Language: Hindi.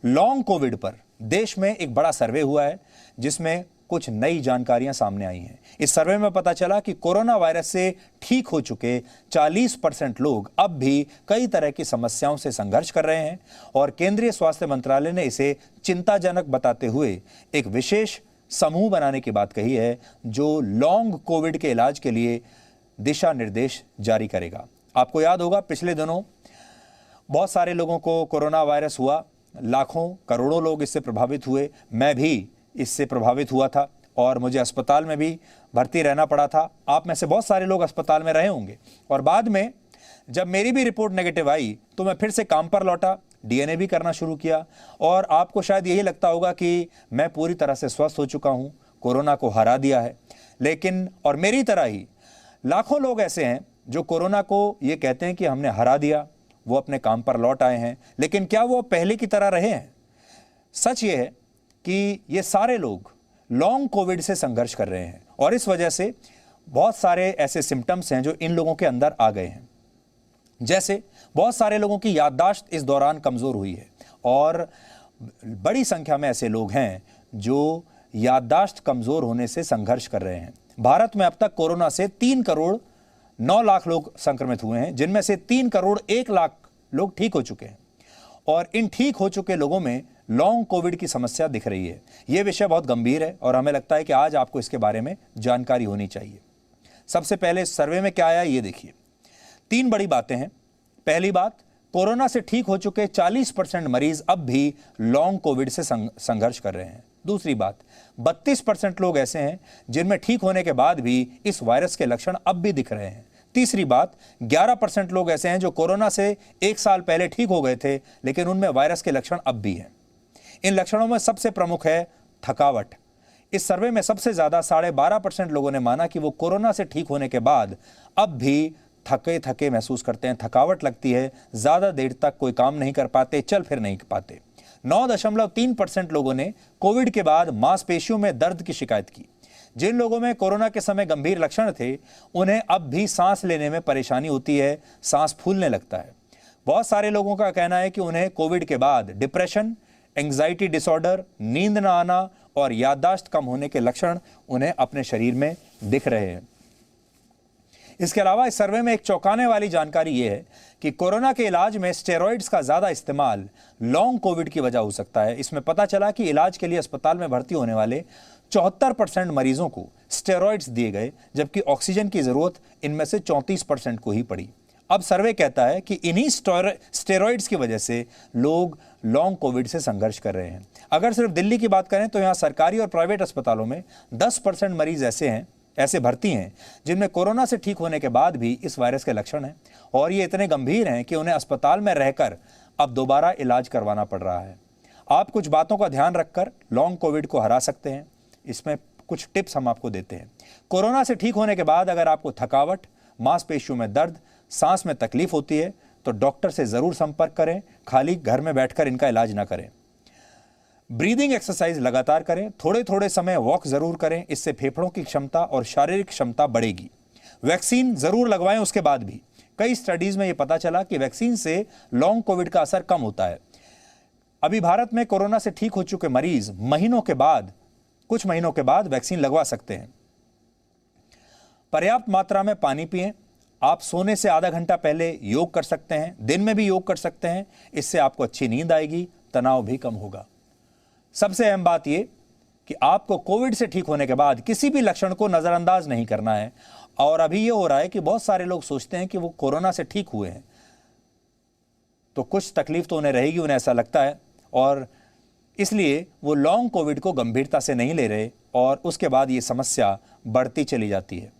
लॉन्ग कोविड पर देश में एक बड़ा सर्वे हुआ है जिसमें कुछ नई जानकारियां सामने आई हैं। इस सर्वे में पता चला कि कोरोना वायरस से ठीक हो चुके 40% लोग अब भी कई तरह की समस्याओं से संघर्ष कर रहे हैं और केंद्रीय स्वास्थ्य मंत्रालय ने इसे चिंताजनक बताते हुए एक विशेष समूह बनाने की बात कही है जो लॉन्ग कोविड के इलाज के लिए दिशा निर्देश जारी करेगा। आपको याद होगा पिछले दिनों बहुत सारे लोगों को कोरोना वायरस हुआ, लाखों करोड़ों लोग इससे प्रभावित हुए। मैं भी इससे प्रभावित हुआ था और मुझे अस्पताल में भी भर्ती रहना पड़ा था। आप में से बहुत सारे लोग अस्पताल में रहे होंगे और बाद में जब मेरी भी रिपोर्ट नेगेटिव आई तो मैं फिर से काम पर लौटा, डीएनए भी करना शुरू किया और आपको शायद यही लगता होगा कि मैं पूरी तरह से स्वस्थ हो चुका हूं, कोरोना को हरा दिया है। लेकिन और मेरी तरह ही लाखों लोग ऐसे हैं जो कोरोना को ये कहते हैं कि हमने हरा दिया, वो अपने काम पर लौट आए हैं, लेकिन क्या वो पहले की तरह रहे हैं? सच ये है कि ये सारे लोग लॉन्ग कोविड से संघर्ष कर रहे हैं और इस वजह से बहुत सारे ऐसे सिम्टम्स हैं जो इन लोगों के अंदर आ गए हैं। जैसे बहुत सारे लोगों की याददाश्त इस दौरान कमज़ोर हुई है और बड़ी संख्या में ऐसे लोग हैं जो याददाश्त कमज़ोर होने से संघर्ष कर रहे हैं। भारत में अब तक कोरोना से 3 करोड़ 9 लाख लोग संक्रमित हुए हैं, जिनमें से 3 करोड़ 1 लाख लोग ठीक हो चुके हैं और इन ठीक हो चुके लोगों में लॉन्ग कोविड की समस्या दिख रही है। यह विषय बहुत गंभीर है और हमें लगता है कि आज आपको इसके बारे में जानकारी होनी चाहिए। सबसे पहले सर्वे में क्या आया ये देखिए। 3 बड़ी बातें हैं। पहली बात, कोरोना से ठीक हो चुके 40% मरीज अब भी लॉन्ग कोविड से संघर्ष कर रहे हैं। दूसरी बात, 32% लोग ऐसे हैं जिनमें ठीक होने के बाद भी इस वायरस के लक्षण अब भी दिख रहे हैं। तीसरी बात, 11% लोग ऐसे हैं जो कोरोना से 1 साल पहले ठीक हो गए थे लेकिन उनमें वायरस के लक्षण अब भी हैं। इन लक्षणों में सबसे प्रमुख है थकावट। इस सर्वे में सबसे ज्यादा 12.5% लोगों ने माना कि वो कोरोना से ठीक होने के बाद अब भी थके थके महसूस करते हैं, थकावट लगती है, ज्यादा देर तक कोई काम नहीं कर पाते, चल फिर नहीं पाते। 9.3% लोगों ने कोविड के बाद मांसपेशियों में दर्द की शिकायत की। जिन लोगों में कोरोना के समय गंभीर लक्षण थे उन्हें अब भी सांस लेने में परेशानी होती है, सांस फूलने लगता है। बहुत सारे लोगों का कहना है कि उन्हें कोविड के बाद डिप्रेशन, एंग्जाइटी डिसऑर्डर, नींद न आना और याददाश्त कम होने के लक्षण उन्हें अपने शरीर में दिख रहे हैं। इसके अलावा इस सर्वे में एक चौंकाने वाली जानकारी यह है कि कोरोना के इलाज में स्टेरॉइड्स का ज्यादा इस्तेमाल लॉन्ग कोविड की वजह हो सकता है। इसमें पता चला कि इलाज के लिए अस्पताल में भर्ती होने वाले 74% मरीजों को स्टेरॉइड्स दिए गए, जबकि ऑक्सीजन की जरूरत इनमें से 34% को ही पड़ी। अब सर्वे कहता है कि इन्हीं स्टेरॉइड्स की वजह से लोग लॉन्ग कोविड से संघर्ष कर रहे हैं। अगर सिर्फ दिल्ली की बात करें तो यहां सरकारी और प्राइवेट अस्पतालों में 10% मरीज ऐसे भर्ती हैं जिनमें कोरोना से ठीक होने के बाद भी इस वायरस के लक्षण हैं और ये इतने गंभीर हैं कि उन्हें अस्पताल में रहकर अब दोबारा इलाज करवाना पड़ रहा है। आप कुछ बातों का ध्यान रखकर लॉन्ग कोविड को हरा सकते हैं। इसमें कुछ टिप्स हम आपको देते हैं। कोरोना से ठीक होने के बाद अगर आपको थकावट, मांसपेशियों में दर्द, सांस में तकलीफ होती है तो डॉक्टर से जरूर संपर्क करें। खाली घर में बैठकर इनका इलाज ना करें। ब्रीदिंग एक्सरसाइज लगातार करें, थोड़े थोड़े समय वॉक जरूर करें, इससे फेफड़ों की क्षमता और शारीरिक क्षमता बढ़ेगी। वैक्सीन जरूर लगवाएं उसके बाद भी। कई स्टडीज में यह पता चला कि वैक्सीन से लॉन्ग कोविड का असर कम होता है। अभी भारत में कोरोना से ठीक हो चुके मरीज कुछ महीनों के बाद वैक्सीन लगवा सकते हैं। पर्याप्त मात्रा में पानी पिएं। आप सोने से आधा घंटा पहले योग कर सकते हैं, दिन में भी योग कर सकते हैं। इससे आपको अच्छी नींद आएगी, तनाव भी कम होगा। सबसे अहम बात यह कि आपको कोविड से ठीक होने के बाद किसी भी लक्षण को नजरअंदाज नहीं करना है। और अभी यह हो रहा है कि बहुत सारे लोग सोचते हैं कि वो कोरोना से ठीक हुए हैं तो कुछ तकलीफ तो उन्हें रहेगी, उन्हें ऐसा लगता है, और इसलिए वो लॉन्ग कोविड को गंभीरता से नहीं ले रहे और उसके बाद ये समस्या बढ़ती चली जाती है।